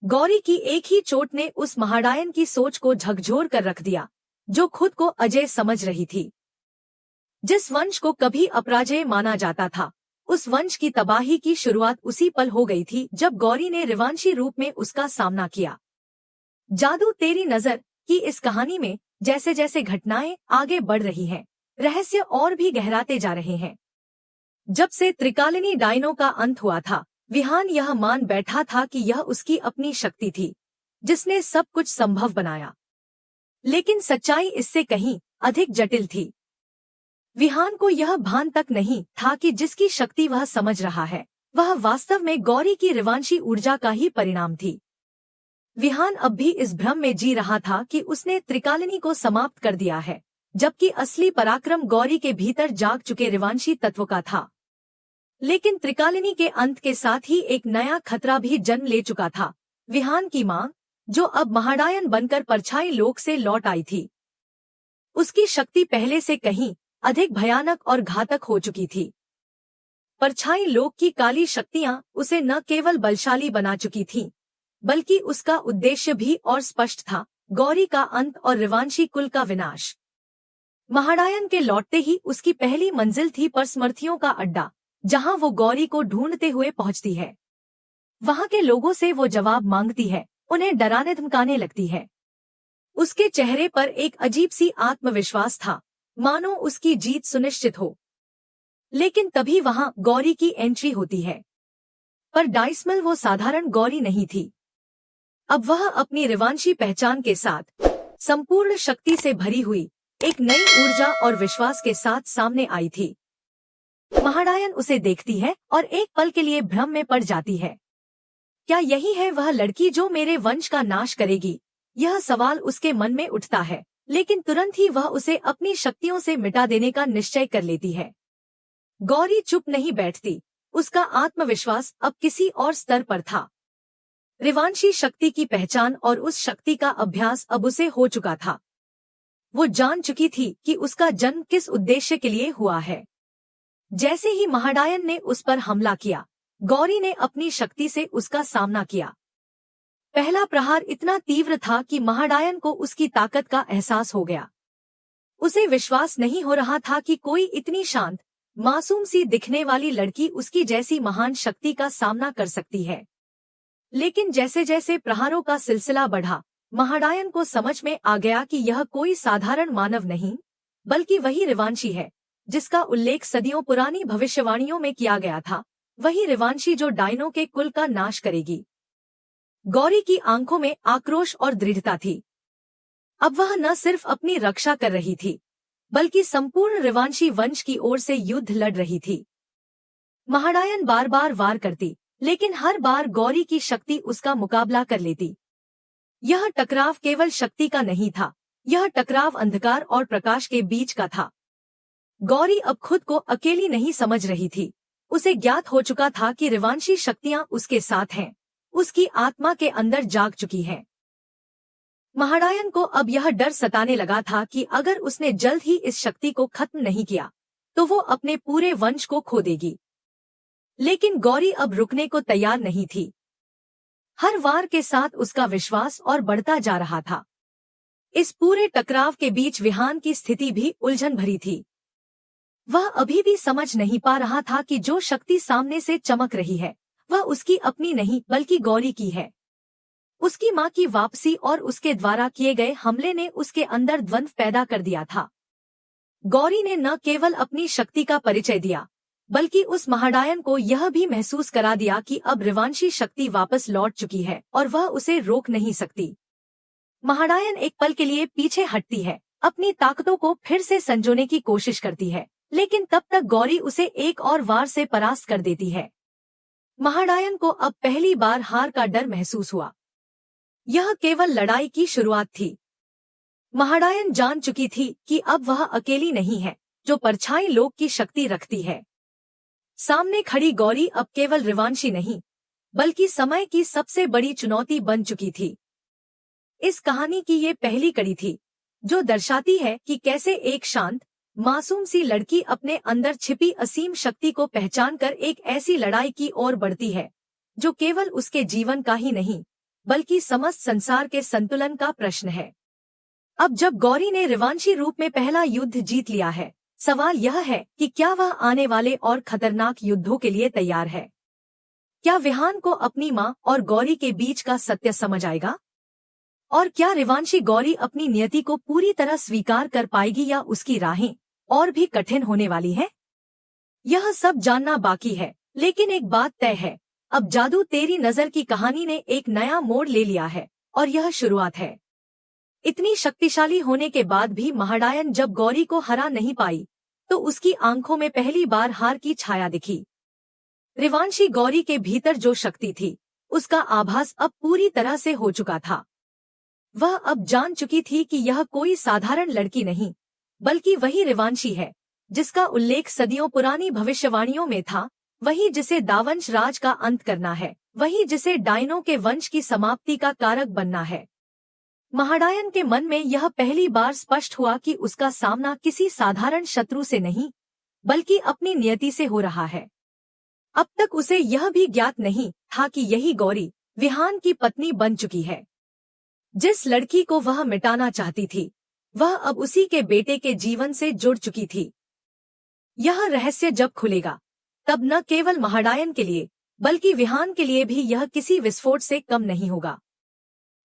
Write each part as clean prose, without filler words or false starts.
गौरी की एक ही चोट ने उस महाडायन की सोच को झकझोर कर रख दिया, जो खुद को अजय समझ रही थी। जिस वंश को कभी अपराजय माना जाता था, उस वंश की तबाही की शुरुआत उसी पल हो गई थी जब गौरी ने रिवांशी रूप में उसका सामना किया। जादू तेरी नजर की इस कहानी में जैसे जैसे घटनाएं आगे बढ़ रही हैं, रहस्य और भी गहराते जा रहे हैं। जब से त्रिकालिनी डायनों का अंत हुआ था, विहान यह मान बैठा था कि यह उसकी अपनी शक्ति थी जिसने सब कुछ संभव बनाया। लेकिन सच्चाई इससे कहीं अधिक जटिल थी। विहान को यह भान तक नहीं था कि जिसकी शक्ति वह समझ रहा है, वह वास्तव में गौरी की रिवांशी ऊर्जा का ही परिणाम थी। विहान अब भी इस भ्रम में जी रहा था कि उसने त्रिकालिनी को समाप्त कर दिया है, जबकि असली पराक्रम गौरी के भीतर जाग चुके रिवांशी तत्व का था। लेकिन त्रिकालिनी के अंत के साथ ही एक नया खतरा भी जन्म ले चुका था, विहान की मां, जो अब महाडायन बनकर परछाई लोक से लौट आई थी। उसकी शक्ति पहले से कहीं अधिक भयानक और घातक हो चुकी थी। परछाई लोक की काली शक्तियां उसे न केवल बलशाली बना चुकी थीं, बल्कि उसका उद्देश्य भी और स्पष्ट था, गौरी का अंत और रिवांशी कुल का विनाश। महाडायन के लौटते ही उसकी पहली मंजिल थी परस्मर्थियों का अड्डा, जहां वो गौरी को ढूंढते हुए पहुंचती है। वहां के लोगों से वो जवाब मांगती है, उन्हें डराने धमकाने लगती है। उसके चेहरे पर एक अजीब सी आत्मविश्वास था, मानो उसकी जीत सुनिश्चित हो। लेकिन तभी वहां गौरी की एंट्री होती है। पर डाइसमल वो साधारण गौरी नहीं थी। अब वह अपनी रिवांशी पहचान के साथ, संपूर्ण शक्ति से भरी हुई, एक नई ऊर्जा और विश्वास के साथ सामने आई थी। महाडायन उसे देखती है और एक पल के लिए भ्रम में पड़ जाती है। क्या यही है वह लड़की जो मेरे वंश का नाश करेगी? यह सवाल उसके मन में उठता है, लेकिन तुरंत ही वह उसे अपनी शक्तियों से मिटा देने का निश्चय कर लेती है। गौरी चुप नहीं बैठती, उसका आत्मविश्वास अब किसी और स्तर पर था। रिवांशी शक्ति की पहचान और उस शक्ति का अभ्यास अब उसे हो चुका था। वो जान चुकी थी कि उसका जन्म किस उद्देश्य के लिए हुआ है। जैसे ही महाडायन ने उस पर हमला किया, गौरी ने अपनी शक्ति से उसका सामना किया। पहला प्रहार इतना तीव्र था कि महाडायन को उसकी ताकत का एहसास हो गया। उसे विश्वास नहीं हो रहा था कि कोई इतनी शांत, मासूम सी दिखने वाली लड़की उसकी जैसी महान शक्ति का सामना कर सकती है। लेकिन जैसे जैसे प्रहारों का सिलसिला बढ़ा, महाडायन को समझ में आ गया कि यह कोई साधारण मानव नहीं, बल्कि वही रिवांशी है जिसका उल्लेख सदियों पुरानी भविष्यवाणियों में किया गया था, वही रिवांशी जो डायनों के कुल का नाश करेगी। गौरी की आंखों में आक्रोश और दृढ़ता थी। अब वह न सिर्फ अपनी रक्षा कर रही थी, बल्कि संपूर्ण रिवांशी वंश की ओर से युद्ध लड़ रही थी। महाडायन बार बार वार करती, लेकिन हर बार गौरी की शक्ति उसका मुकाबला कर लेती। यह टकराव केवल शक्ति का नहीं था, यह टकराव अंधकार और प्रकाश के बीच का था। गौरी अब खुद को अकेली नहीं समझ रही थी। उसे ज्ञात हो चुका था कि रिवांशी शक्तियां उसके साथ हैं, उसकी आत्मा के अंदर जाग चुकी हैं। महाडायन को अब यह डर सताने लगा था कि अगर उसने जल्द ही इस शक्ति को खत्म नहीं किया, तो वो अपने पूरे वंश को खो देगी। लेकिन गौरी अब रुकने को तैयार नहीं थी। हर वार के साथ उसका विश्वास और बढ़ता जा रहा था। इस पूरे टकराव के बीच विहान की स्थिति भी उलझन भरी थी। वह अभी भी समझ नहीं पा रहा था कि जो शक्ति सामने से चमक रही है, वह उसकी अपनी नहीं बल्कि गौरी की है। उसकी मां की वापसी और उसके द्वारा किए गए हमले ने उसके अंदर द्वंद्व पैदा कर दिया था। गौरी ने न केवल अपनी शक्ति का परिचय दिया, बल्कि उस महाडायन को यह भी महसूस करा दिया कि अब रिवांशी शक्ति वापस लौट चुकी है और वह उसे रोक नहीं सकती। महाडायन एक पल के लिए पीछे हटती है, अपनी ताकतों को फिर से संजोने की कोशिश करती है, लेकिन तब तक गौरी उसे एक और वार से परास्त कर देती है। महाडायन को अब पहली बार हार का डर महसूस हुआ। यह केवल लड़ाई की शुरुआत थी। महाडायन जान चुकी थी कि अब वह अकेली नहीं है जो परछाई लोक की शक्ति रखती है। सामने खड़ी गौरी अब केवल रिवांशी नहीं, बल्कि समय की सबसे बड़ी चुनौती बन चुकी थी। इस कहानी की ये पहली कड़ी थी जो दर्शाती है कि कैसे एक शांत, मासूम सी लड़की अपने अंदर छिपी असीम शक्ति को पहचानकर एक ऐसी लड़ाई की ओर बढ़ती है जो केवल उसके जीवन का ही नहीं, बल्कि समस्त संसार के संतुलन का प्रश्न है। अब जब गौरी ने रिवांशी रूप में पहला युद्ध जीत लिया है, सवाल यह है कि क्या वह आने वाले और खतरनाक युद्धों के लिए तैयार है? क्या विहान को अपनी मां और गौरी के बीच का सत्य समझ आएगा? और क्या रिवांशी गौरी अपनी नियति को पूरी तरह स्वीकार कर पाएगी या उसकी राहें और भी कठिन होने वाली है? यह सब जानना बाकी है, लेकिन एक बात तय है, अब जादू तेरी नजर की कहानी ने एक नया मोड़ ले लिया है और यह शुरुआत है। इतनी शक्तिशाली होने के बाद भी महाडायन जब गौरी को हरा नहीं पाई तो उसकी आंखों में पहली बार हार की छाया दिखी। रिवांशी गौरी के भीतर जो शक्ति थी उसका आभास अब पूरी तरह से हो चुका था। वह अब जान चुकी थी कि यह कोई साधारण लड़की नहीं, बल्कि वही रिवांशी है जिसका उल्लेख सदियों पुरानी भविष्यवाणियों में था, वही जिसे दावंश राज का अंत करना है, वही जिसे डायनों के वंश की समाप्ति का कारक बनना है। महाडायन के मन में यह पहली बार स्पष्ट हुआ कि उसका सामना किसी साधारण शत्रु से नहीं, बल्कि अपनी नियति से हो रहा है। अब तक उसे यह भी ज्ञात नहीं था कि यही गौरी विहान की पत्नी बन चुकी है। जिस लड़की को वह मिटाना चाहती थी, वह अब उसी के बेटे के जीवन से जुड़ चुकी थी। यह रहस्य जब खुलेगा, तब न केवल महाडायन के लिए, बल्कि विहान के लिए भी यह किसी विस्फोट से कम नहीं होगा।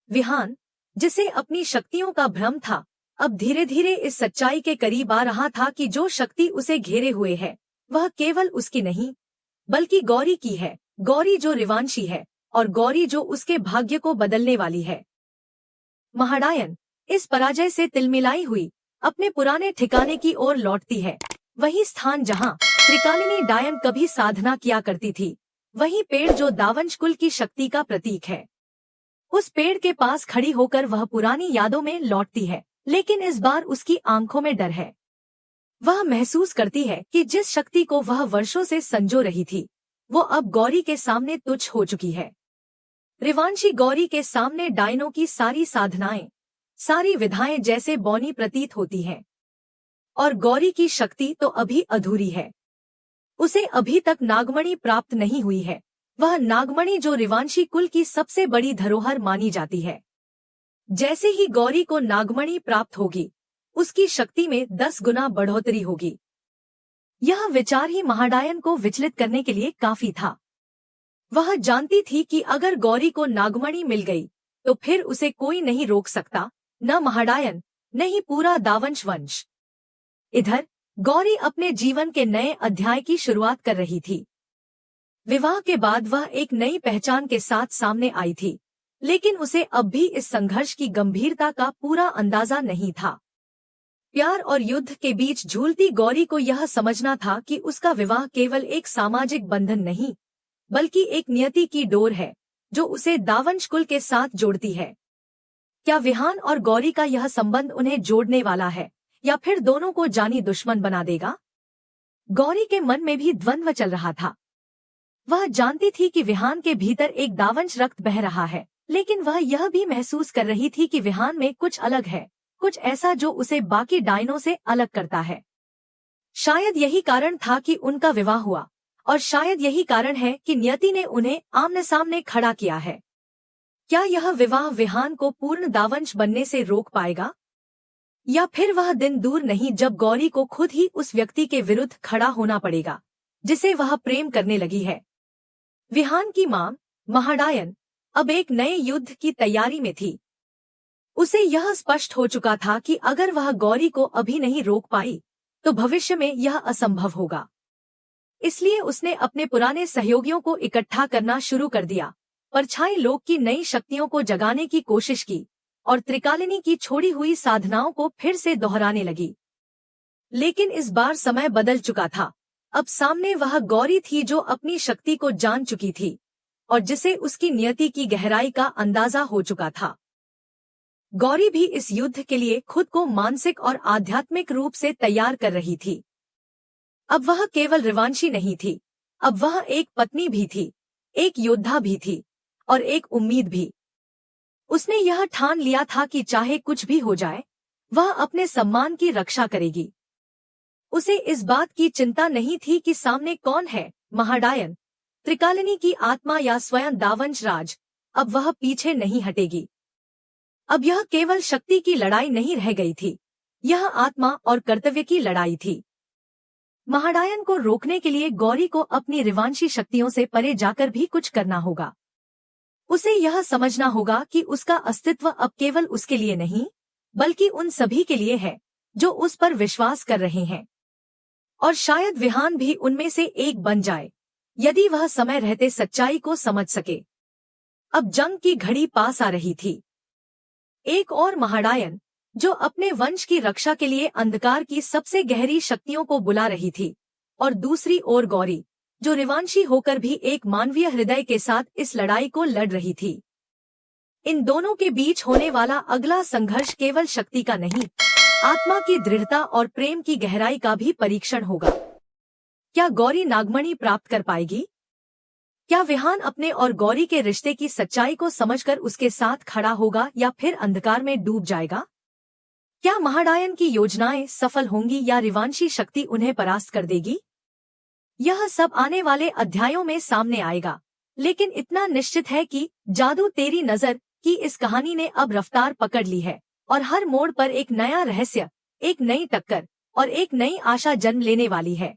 विहान, जिसे अपनी शक्तियों का भ्रम था, अब धीरे धीरे इस सच्चाई के करीब आ रहा था कि जो शक्ति उसे घेरे हुए है, वह केवल उसकी नहीं, बल्कि गौरी की है। गौरी जो रिवांशी है और गौरी जो उसके भाग्य को बदलने वाली है। महाडायन इस पराजय से तिलमिलाई हुई अपने पुराने ठिकाने की ओर लौटती है, वही स्थान जहां त्रिकालिनी डायन कभी साधना किया करती थी, वही पेड़ जो दावंश कुल की शक्ति का प्रतीक है। उस पेड़ के पास खड़ी होकर वह पुरानी यादों में लौटती है, लेकिन इस बार उसकी आंखों में डर है। वह महसूस करती है कि जिस शक्ति को वह वर्षों से संजो रही थी, वो अब गौरी के सामने तुच्छ हो चुकी है। रिवांशी गौरी के सामने डायनों की सारी साधनाएं, सारी विधाएं जैसे बौनी प्रतीत होती हैं, और गौरी की शक्ति तो अभी अधूरी है। उसे अभी तक नागमणि प्राप्त नहीं हुई है, वह नागमणि जो रिवांशी कुल की सबसे बड़ी धरोहर मानी जाती है। जैसे ही गौरी को नागमणि प्राप्त होगी, उसकी शक्ति में 10 गुना बढ़ोतरी होगी। यह विचार ही महाडायन को विचलित करने के लिए काफी था। वह जानती थी कि अगर गौरी को नागमणि मिल गई तो फिर उसे कोई नहीं रोक सकता, न महाडायन, न ही पूरा दावंश वंश। इधर गौरी अपने जीवन के नए अध्याय की शुरुआत कर रही थी। विवाह के बाद वह एक नई पहचान के साथ सामने आई थी, लेकिन उसे अब भी इस संघर्ष की गंभीरता का पूरा अंदाजा नहीं था। प्यार और युद्ध के बीच झूलती गौरी को यह समझना था कि उसका विवाह केवल एक सामाजिक बंधन नहीं, बल्कि एक नियति की डोर है जो उसे दावंश कुल के साथ जोड़ती है। क्या विहान और गौरी का यह संबंध उन्हें जोड़ने वाला है या फिर दोनों को जानी दुश्मन बना देगा? गौरी के मन में भी द्वंद्व चल रहा था। वह जानती थी कि विहान के भीतर एक दावंश रक्त बह रहा है, लेकिन वह यह भी महसूस कर रही थी कि विहान में कुछ अलग है, कुछ ऐसा जो उसे बाकी डायनों से अलग करता है। शायद यही कारण था कि उनका विवाह हुआ, और शायद यही कारण है कि नियति ने उन्हें आमने सामने खड़ा किया है। क्या यह विवाह विहान को पूर्ण दावंश बनने से रोक पाएगा, या फिर वह दिन दूर नहीं जब गौरी को खुद ही उस व्यक्ति के विरुद्ध खड़ा होना पड़ेगा जिसे वह प्रेम करने लगी है? विहान की मां महाडायन अब एक नए युद्ध की तैयारी में थी। उसे यह स्पष्ट हो चुका था कि अगर वह गौरी को अभी नहीं रोक पाई तो भविष्य में यह असंभव होगा। इसलिए उसने अपने पुराने सहयोगियों को इकट्ठा करना शुरू कर दिया, परछाई लोक की नई शक्तियों को जगाने की कोशिश की और त्रिकालिनी की छोड़ी हुई साधनाओं को फिर से दोहराने लगी। लेकिन इस बार समय बदल चुका था। अब सामने वह गौरी थी जो अपनी शक्ति को जान चुकी थी और जिसे उसकी नियति की गहराई का अंदाजा हो चुका था। गौरी भी इस युद्ध के लिए खुद को मानसिक और आध्यात्मिक रूप से तैयार कर रही थी। अब वह केवल रिवांशी नहीं थी, अब वह एक पत्नी भी थी, एक योद्धा भी थी और एक उम्मीद भी। उसने यह ठान लिया था कि चाहे कुछ भी हो जाए, वह अपने सम्मान की रक्षा करेगी। उसे इस बात की चिंता नहीं थी कि सामने कौन है, महाडायन, त्रिकालिनी की आत्मा या स्वयं दावंश राज। अब वह पीछे नहीं हटेगी। अब यह केवल शक्ति की लड़ाई नहीं रह गई थी, यह आत्मा और कर्तव्य की लड़ाई थी। महाडायन को रोकने के लिए गौरी को अपनी रिवांशी शक्तियों से परे जाकर भी कुछ करना होगा। उसे यह समझना होगा कि उसका अस्तित्व अब केवल उसके लिए नहीं, बल्कि उन सभी के लिए है जो उस पर विश्वास कर रहे हैं। और शायद विहान भी उनमें से एक बन जाए, यदि वह समय रहते सच्चाई को समझ सके। अब जंग की घड़ी पास आ रही थी। एक और महाडायन, जो अपने वंश की रक्षा के लिए अंधकार की सबसे गहरी शक्तियों को बुला रही थी, और दूसरी ओर गौरी, जो रिवांशी होकर भी एक मानवीय हृदय के साथ इस लड़ाई को लड़ रही थी। इन दोनों के बीच होने वाला अगला संघर्ष केवल शक्ति का नहीं, आत्मा की दृढ़ता और प्रेम की गहराई का भी परीक्षण होगा। क्या गौरी नागमणि प्राप्त कर पाएगी? क्या विहान अपने और गौरी के रिश्ते की सच्चाई को समझकर उसके साथ खड़ा होगा या फिर अंधकार में डूब जाएगा? क्या महाडायन की योजनाएं सफल होंगी या रिवांशी शक्ति उन्हें परास्त कर देगी? यह सब आने वाले अध्यायों में सामने आएगा, लेकिन इतना निश्चित है कि जादू तेरी नजर की इस कहानी ने अब रफ्तार पकड़ ली है और हर मोड़ पर एक नया रहस्य, एक नई टक्कर और एक नई आशा जन्म लेने वाली है।